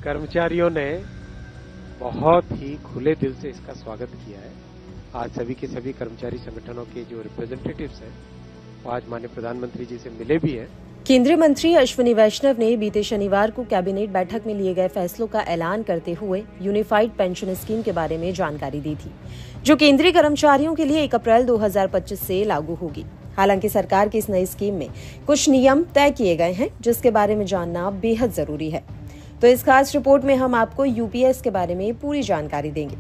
कर्मचारियों ने बहुत ही खुले दिल से इसका स्वागत किया है। आज सभी के सभी कर्मचारी संगठनों के जो रिप्रेजेंटेटिव्स हैं वो आज माननीय प्रधानमंत्री जी से मिले भी हैं। केंद्रीय मंत्री अश्विनी वैष्णव ने बीते शनिवार को कैबिनेट बैठक में लिए गए फैसलों का ऐलान करते हुए यूनिफाइड पेंशन स्कीम के बारे में जानकारी दी थी, जो केंद्रीय कर्मचारियों के लिए 1 अप्रैल 2025 से लागू होगी। हालांकि सरकार की इस नई स्कीम में कुछ नियम तय किए गए हैं, जिसके बारे में जानना बेहद जरूरी है। तो इस खास रिपोर्ट में हम आपको यूपीएस के बारे में पूरी जानकारी देंगे।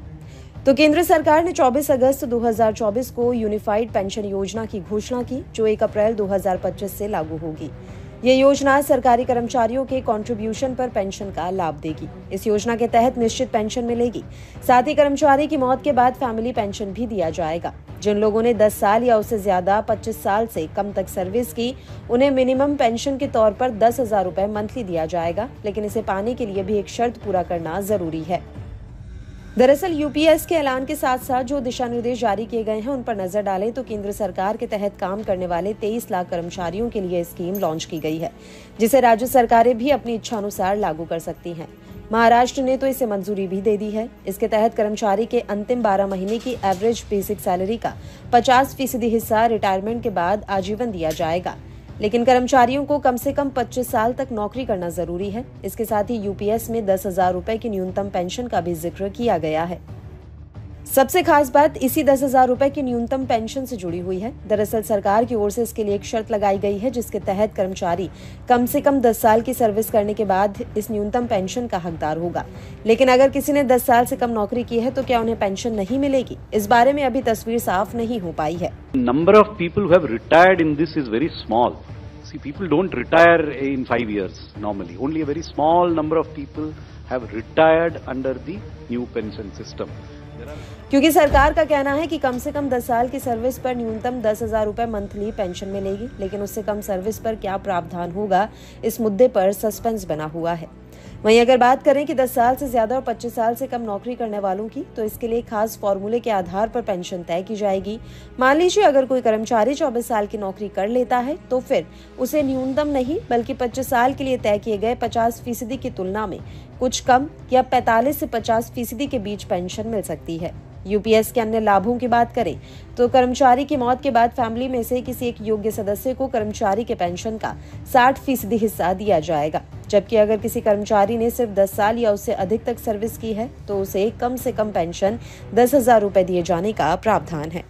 तो केंद्र सरकार ने 24 अगस्त 2024 को यूनिफाइड पेंशन योजना की घोषणा की, जो 1 अप्रैल 2025 से लागू होगी। ये योजना सरकारी कर्मचारियों के कंट्रीब्यूशन पर पेंशन का लाभ देगी। इस योजना के तहत निश्चित पेंशन मिलेगी, साथ ही कर्मचारी की मौत के बाद फैमिली पेंशन भी दिया जाएगा। जिन लोगों ने 10 साल या उससे ज्यादा 25 साल से कम तक सर्विस की, उन्हें मिनिमम पेंशन के तौर पर 10,000 रुपए मंथली दिया जाएगा, लेकिन इसे पाने के लिए भी एक शर्त पूरा करना जरूरी है। दरअसल यूपीएस के ऐलान के साथ साथ जो दिशा निर्देश जारी किए गए हैं उन पर नजर डालें तो केंद्र सरकार के तहत काम करने वाले 23 लाख कर्मचारियों के लिए स्कीम लॉन्च की गई है, जिसे राज्य सरकारें भी अपनी इच्छानुसार लागू कर सकती हैं। महाराष्ट्र ने तो इसे मंजूरी भी दे दी है। इसके तहत कर्मचारी के अंतिम 12 महीने की एवरेज बेसिक सैलरी का 50% हिस्सा रिटायरमेंट के बाद आजीवन दिया जाएगा, लेकिन कर्मचारियों को कम से कम 25 साल तक नौकरी करना जरूरी है। इसके साथ ही यूपीएस में 10,000 रुपए की न्यूनतम पेंशन का भी जिक्र किया गया है। सबसे खास बात इसी 10,000 रुपए की न्यूनतम पेंशन से जुड़ी हुई है। दरअसल सरकार की ओर से इसके लिए एक शर्त लगाई गई है, जिसके तहत कर्मचारी कम से कम 10 साल की सर्विस करने के बाद इस न्यूनतम पेंशन का हकदार होगा। लेकिन अगर किसी ने 10 साल से कम नौकरी की है तो क्या उन्हें पेंशन नहीं मिलेगी? इस बारे में अभी तस्वीर साफ नहीं हो पाई है। Number of people who have retired in this is very small. See, people don't retire in 5 years normally. Only a very small number of people have retired under the new pension system. क्योंकि सरकार का कहना है कि कम से कम 10 साल की service पर न्यूनतम 10,000 रुपए मंथली पेंशन मिलेगी, लेकिन उससे कम सर्विस पर क्या प्रावधान होगा, इस मुद्दे पर सस्पेंस बना हुआ है। वहीं अगर बात करें कि 10 साल से ज्यादा और 25 साल से कम नौकरी करने वालों की, तो इसके लिए खास फॉर्मूले के आधार पर पेंशन तय की जाएगी। मान लीजिए अगर कोई कर्मचारी 24 साल की नौकरी कर लेता है तो फिर उसे न्यूनतम नहीं बल्कि 25 साल के लिए तय किए गए 50% की तुलना में कुछ कम या 45 से 50% के बीच पेंशन मिल सकती है। यूपीएस के अन्य लाभों की बात करें तो कर्मचारी की मौत के बाद फैमिली में से किसी एक योग्य सदस्य को कर्मचारी के पेंशन का 60% हिस्सा दिया जाएगा, जबकि अगर किसी कर्मचारी ने सिर्फ 10 साल या उससे अधिक तक सर्विस की है तो उसे कम से कम पेंशन 10,000 रुपए दिए जाने का प्रावधान है।